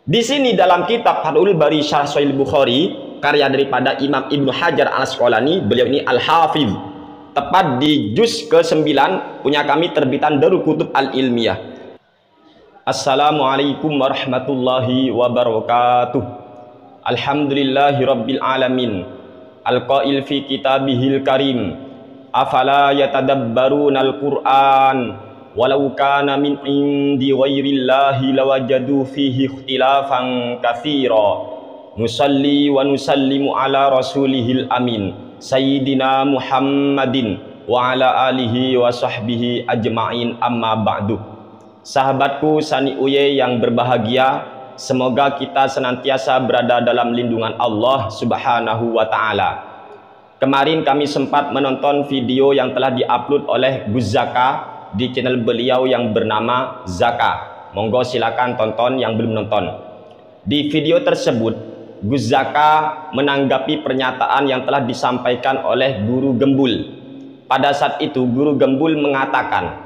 Di sini dalam kitab Fathul Bari Syarh Sahih Bukhari, karya daripada Imam Ibnu Hajar Al-Asqalani, beliau ini Al-Hafiz, tepat di juz ke-9 punya kami terbitan Darul Kutub Al-Ilmiyah. Assalamualaikum warahmatullahi wabarakatuh. Alhamdulillahi rabbil alamin. Al-qail fi kitabihil karim, afala yatadabbarunal Qur'an walau kana min indi ghairillahi lawajadu fihi ikhtilafan katsira. Nusalli wa nusallimu ala rasulihil amin sayyidina Muhammadin wa ala alihi wa sahbihi ajma'in, amma ba'du. Sahabatku sani uye yang berbahagia, semoga kita senantiasa berada dalam lindungan Allah Subhanahu wa ta'ala. Kemarin kami sempat menonton video yang telah diupload oleh Gus Zaka di channel beliau yang bernama Zaka. Monggo silakan tonton yang belum nonton. Di video tersebut Gus Zaka menanggapi pernyataan yang telah disampaikan oleh Guru Gembul. Pada saat itu Guru Gembul mengatakan,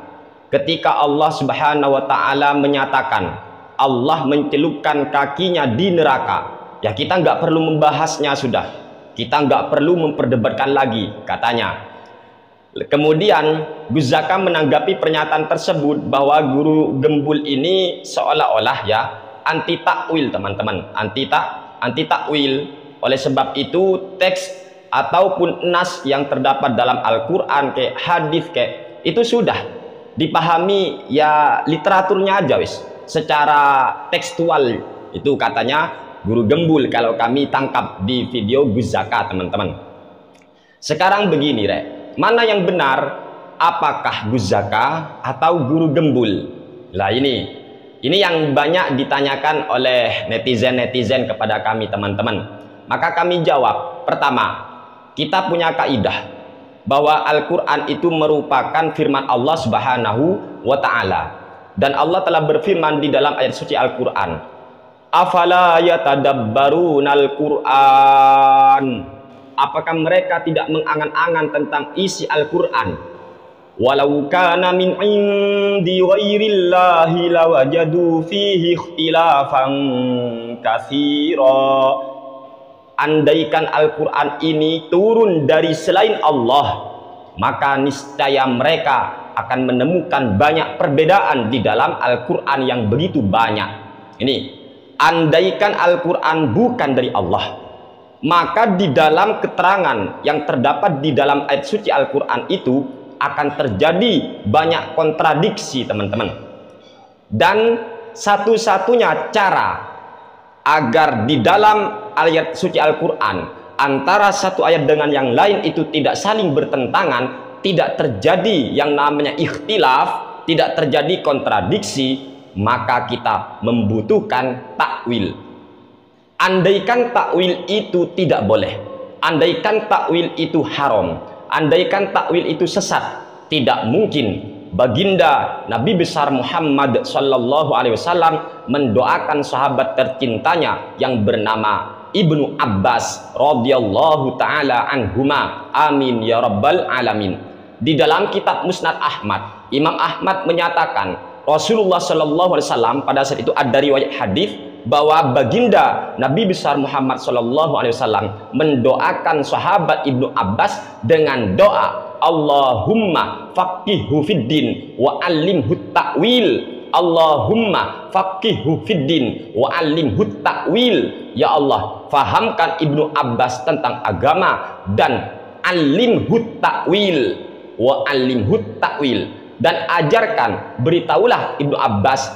ketika Allah Subhanahu wa ta'ala menyatakan Allah mencelupkan kakinya di neraka, ya kita nggak perlu membahasnya, sudah kita nggak perlu memperdebatkan lagi katanya. Kemudian Gus Zaka menanggapi pernyataan tersebut bahwa Guru Gembul ini seolah-olah ya anti takwil, teman-teman, anti takwil. Oleh sebab itu teks ataupun nas yang terdapat dalam Al-Qur'an kayak hadis kayak itu sudah dipahami ya literaturnya aja wis, secara tekstual, itu katanya Guru Gembul kalau kami tangkap di video Gus Zaka, teman-teman. Sekarang begini Rek, mana yang benar, apakah Gus Zaka atau Guru Gembul? Lah ini yang banyak ditanyakan oleh netizen kepada kami, teman-teman. Maka kami jawab, pertama, kita punya kaidah bahwa Al-Qur'an itu merupakan firman Allah Subhanahu wa ta'ala, dan Allah telah berfirman di dalam ayat suci Al-Qur'an, afala yatadabbarunal Qur'an, apakah mereka tidak mengangan-angan tentang isi Al-Qur'an? Walau kana min indi ghairillahi lawajadu fihi ikhtilafan katsira. Andaikan Al-Qur'an ini turun dari selain Allah, maka niscaya mereka akan menemukan banyak perbedaan di dalam Al-Qur'an yang begitu banyak. Ini andaikan Al-Qur'an bukan dari Allah, maka di dalam keterangan yang terdapat di dalam ayat suci Al-Qur'an itu akan terjadi banyak kontradiksi, teman-teman. Dan satu-satunya cara agar di dalam ayat suci Al-Qur'an antara satu ayat dengan yang lain itu tidak saling bertentangan, tidak terjadi yang namanya ikhtilaf, tidak terjadi kontradiksi, maka kita membutuhkan takwil. Andaikan takwil itu tidak boleh, andaikan takwil itu haram, andaikan takwil itu sesat, tidak mungkin baginda Nabi besar Muhammad sallallahu alaihi wasallam mendoakan sahabat tercintanya yang bernama Ibnu Abbas radhiyallahu taala anhuma, amin ya rabbal alamin. Di dalam kitab Musnad Ahmad, Imam Ahmad menyatakan Rasulullah sallallahu alaihi wasallam pada saat itu ada riwayat hadis bahwa baginda Nabi besar Muhammad sallallahu alaihi wasallam mendoakan sahabat Ibnu Abbas dengan doa, Allahumma faqihhu fiddin wa 'allimhu ta'wil. Allahumma faqihhu fiddin wa 'allimhu ta'wil. Ya Allah, fahamkan Ibnu Abbas tentang agama dan 'allimhu ta'wil wa 'allimhu ta'wil, dan ajarkan, beritahulah Ibnu Abbas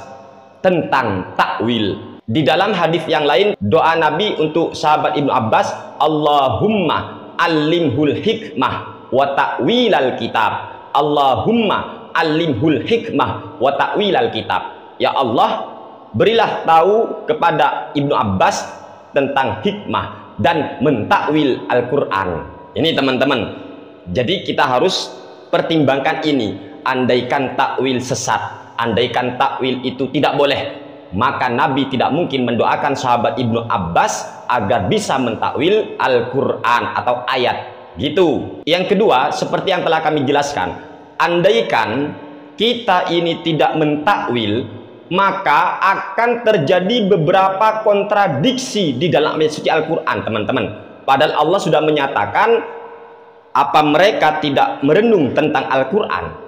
tentang takwil. Di dalam hadis yang lain, doa Nabi untuk sahabat Ibnu Abbas, Allahumma allimhul hikmah wa ta'wilal kitab. Allahumma allimhul hikmah wa ta'wilal kitab. Ya Allah, berilah tahu kepada Ibnu Abbas tentang hikmah dan mentakwil Al-Qur'an. Ini, teman-teman. Jadi kita harus pertimbangkan ini. Andaikan takwil sesat, andaikan takwil itu tidak boleh, maka Nabi tidak mungkin mendoakan sahabat Ibnu Abbas agar bisa mentakwil Al-Qur'an atau ayat gitu. Yang kedua, seperti yang telah kami jelaskan, andaikan kita ini tidak mentakwil, maka akan terjadi beberapa kontradiksi di dalam ayat suci Al-Quran, teman-teman. Padahal Allah sudah menyatakan, apa mereka tidak merenung tentang Al-Quran?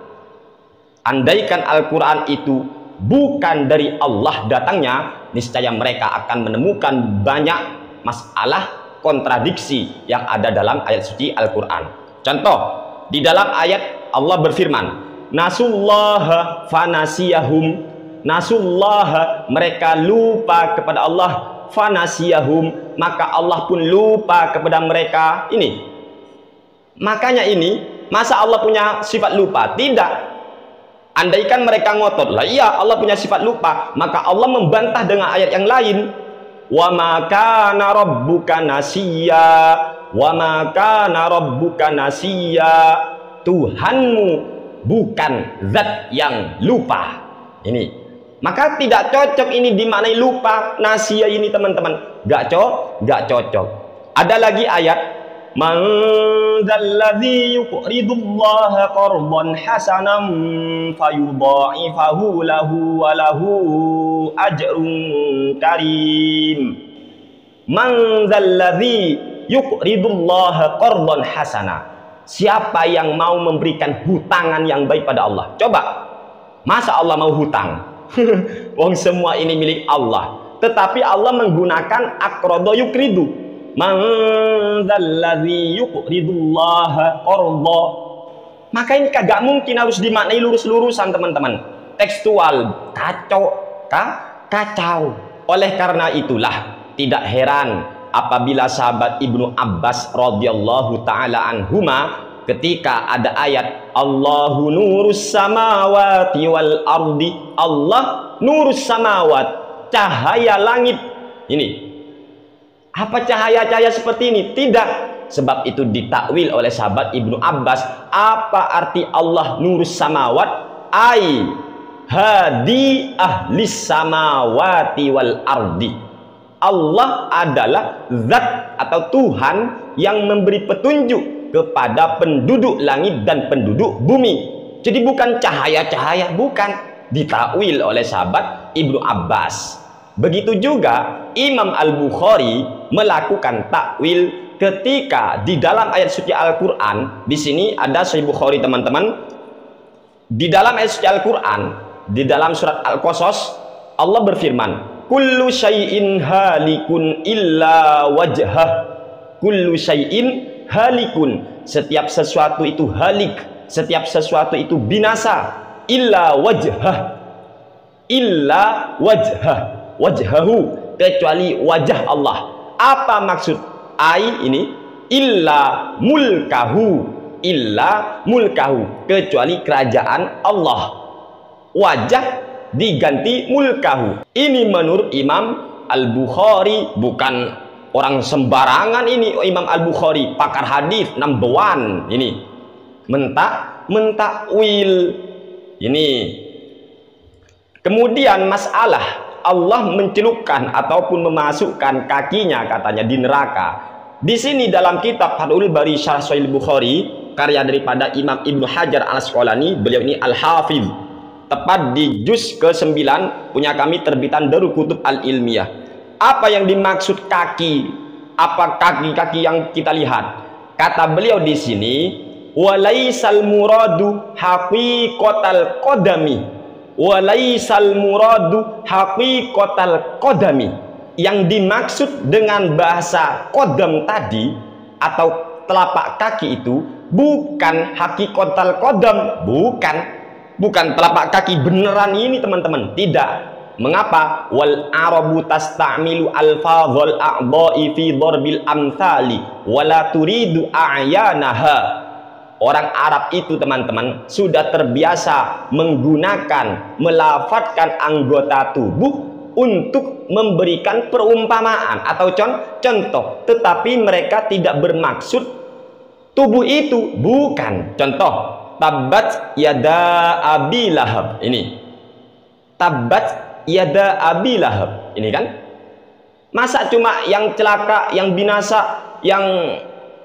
Andaikan Al-Quran itu bukan dari Allah datangnya, niscaya mereka akan menemukan banyak masalah kontradiksi yang ada dalam ayat suci Al-Quran. Contoh, di dalam ayat Allah berfirman, nasullaha fanasiyahum, nasullaha, mereka lupa kepada Allah, fanasiyahum, maka Allah pun lupa kepada mereka. Ini makanya ini, masa Allah punya sifat lupa? Tidak. Andaikan mereka ngotot, lah iya Allah punya sifat lupa, maka Allah membantah dengan ayat yang lain, wa ma kana rabbuka nasiya, wa ma kana rabbuka nasiya, Tuhanmu bukan zat yang lupa. Ini, maka tidak cocok ini dimaknai lupa, nasiya ini teman-teman, gak cocok. Ada lagi ayat, man dzalladzi yuqridullaha qardan hasanan fayudha'ifahu lahu wa lahu ajrun karim. Man dzalladzi yuqridullaha qardan hasana, siapa yang mau memberikan hutangan yang baik pada Allah? Coba, masa Allah mau hutang? Wong semua ini milik Allah, tetapi Allah menggunakan aqrada yuqridu. Man dzalladzi yuqridullaha qarda. Maka ini kagak mungkin, harus dimaknai lurus-lurusan teman-teman. Tekstual, kacau. Oleh karena itulah tidak heran apabila sahabat Ibnu Abbas radhiyallahu taala anhuma, ketika ada ayat Allahu nurus samawati wal ardi, Allah nurus samawat, cahaya langit. Ini apa cahaya-cahaya seperti ini? Tidak. Sebab itu ditakwil oleh sahabat Ibnu Abbas. Apa arti Allah nurus samawat? Ai hadi ahlis samawati wal ardi. Allah adalah zat atau Tuhan yang memberi petunjuk kepada penduduk langit dan penduduk bumi. Jadi bukan cahaya-cahaya, bukan. Ditakwil oleh sahabat Ibnu Abbas. Begitu juga Imam Al-Bukhari melakukan takwil ketika di dalam ayat suci Al-Quran. Di sini ada Sahih Bukhari teman-teman. Di dalam ayat suci Al-Quran, di dalam surat Al-Qasas, Allah berfirman, kullu syai'in halikun illa wajhah. Kullu syai'in halikun, setiap sesuatu itu halik, setiap sesuatu itu binasa, illa wajhah, illa wajhah, wajhahu, kecuali wajah Allah. Apa maksud ai ini? Illa mulkahu, illa mulkahu, kecuali kerajaan Allah. Wajah diganti mulkahu. Ini menurut Imam Al-Bukhari, bukan orang sembarangan ini. Imam Al-Bukhari pakar hadis number one ini, mentakwil ini. Kemudian masalah Allah mencelupkan ataupun memasukkan kakinya katanya di neraka. Di sini dalam kitab Fathul Bari Syarh Sahih Bukhari, karya daripada Imam Ibnu Hajar Al-Asqalani, beliau ini Al-Hafiz, tepat di juz ke-9 punya kami terbitan Darul Kutub Al-Ilmiyah. Apa yang dimaksud kaki? Apa kaki-kaki yang kita lihat? Kata beliau di sini, walaisal muradu haqiqatal qadami, walaisal muradu haqiqatal qadami. Yang dimaksud dengan bahasa qadam tadi atau telapak kaki itu bukan haqiqatal qadam, bukan telapak kaki beneran ini teman-teman, tidak. Mengapa? Wal arabu tasta'milu alfadhal a'dha'i fi darbil amthali wala turidu a'yanaha. Orang Arab itu teman-teman sudah terbiasa menggunakan, melafatkan anggota tubuh untuk memberikan perumpamaan atau contoh, tetapi mereka tidak bermaksud tubuh itu, bukan. Contoh, tabat yada abi lahab. Ini tabat yada abi lahab, ini kan. Masa cuma yang celaka, yang binasa, yang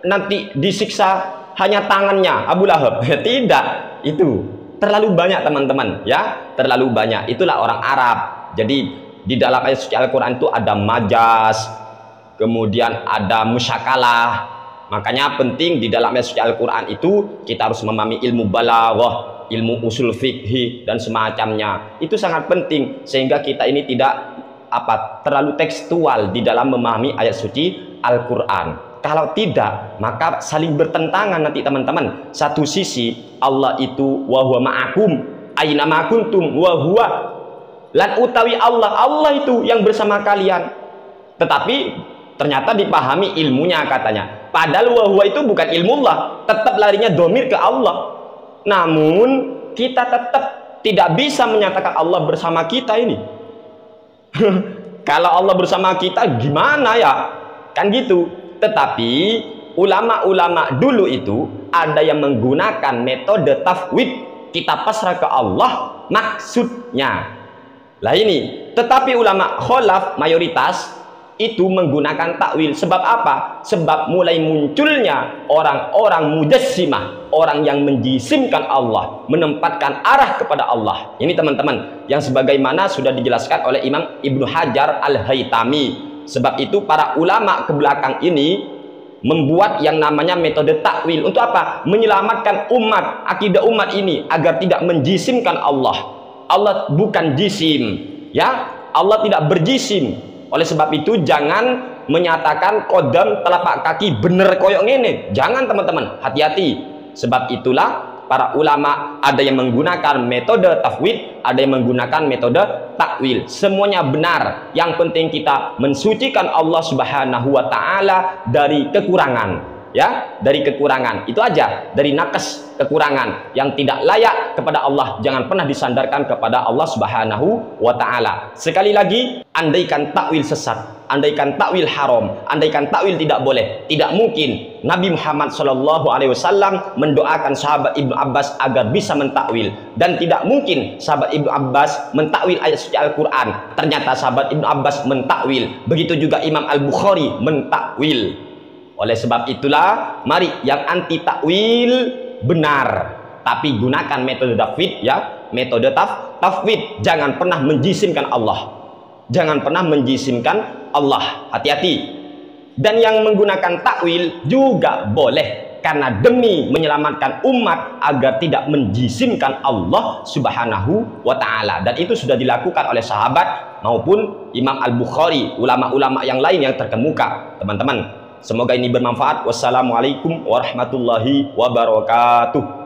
nanti disiksa hanya tangannya Abu Lahab? Tidak, itu terlalu banyak teman-teman ya, terlalu banyak. Itulah orang Arab. Jadi di dalam ayat suci Al-Quran itu ada majas, kemudian ada musyakalah. Makanya penting di dalam ayat suci Al-Quran itu kita harus memahami ilmu balaghah, ilmu usul fikih dan semacamnya. Itu sangat penting sehingga kita ini tidak terlalu tekstual di dalam memahami ayat suci Al-Quran. Kalau tidak, maka saling bertentangan nanti teman-teman. Satu sisi Allah itu wa huwa ma'akum aina ma kuntum wa huwa, lan utawi Allah itu yang bersama kalian. Tetapi ternyata dipahami ilmunya katanya. Padahal wa huwa itu bukan ilmu Allah, tetap larinya domir ke Allah. Namun kita tetap tidak bisa menyatakan Allah bersama kita ini. Kalau Allah bersama kita gimana ya? Kan gitu. Tetapi ulama-ulama dulu itu ada yang menggunakan metode tafwid, kita pasrah ke Allah maksudnya. Lah ini, tetapi ulama kholaf mayoritas itu menggunakan takwil. Sebab apa? Sebab mulai munculnya orang-orang mujassimah, orang yang menjisimkan Allah, menempatkan arah kepada Allah. Ini teman-teman, yang sebagaimana sudah dijelaskan oleh Imam Ibnu Hajar Al-Haytami. Sebab itu para ulama ke belakang ini membuat yang namanya metode takwil. Untuk apa? Menyelamatkan umat, akidah umat ini agar tidak menjisimkan Allah. Allah bukan jisim, ya. Allah tidak berjisim. Oleh sebab itu jangan menyatakan kodam telapak kaki bener koyok ini. Jangan teman-teman, hati-hati. Sebab itulah para ulama ada yang menggunakan metode tafwid, ada yang menggunakan metode takwil. Semuanya benar. Yang penting kita mensucikan Allah Subhanahu wa taala dari kekurangan. Ya, dari kekurangan. Itu aja, dari nakes, kekurangan yang tidak layak kepada Allah. Jangan pernah disandarkan kepada Allah Subhanahu wa taala. Sekali lagi, andaikan takwil sesat, andaikan takwil haram, andaikan takwil tidak boleh, tidak mungkin Nabi Muhammad SAW mendoakan sahabat Ibnu Abbas agar bisa mentakwil, dan tidak mungkin sahabat Ibnu Abbas mentakwil ayat suci Al-Quran. Ternyata sahabat Ibnu Abbas mentakwil. Begitu juga Imam Al-Bukhari mentakwil. Oleh sebab itulah, mari yang anti takwil benar, tapi gunakan metode tafwid ya, metode tafwid. Jangan pernah menjisimkan Allah. Jangan pernah menjisimkan Allah. Hati-hati. Dan yang menggunakan takwil juga boleh, karena demi menyelamatkan umat agar tidak menjisimkan Allah Subhanahu wa taala. Dan itu sudah dilakukan oleh sahabat maupun Imam Al-Bukhari, ulama-ulama yang lain yang terkemuka, teman-teman. Semoga ini bermanfaat. Wassalamualaikum warahmatullahi wabarakatuh.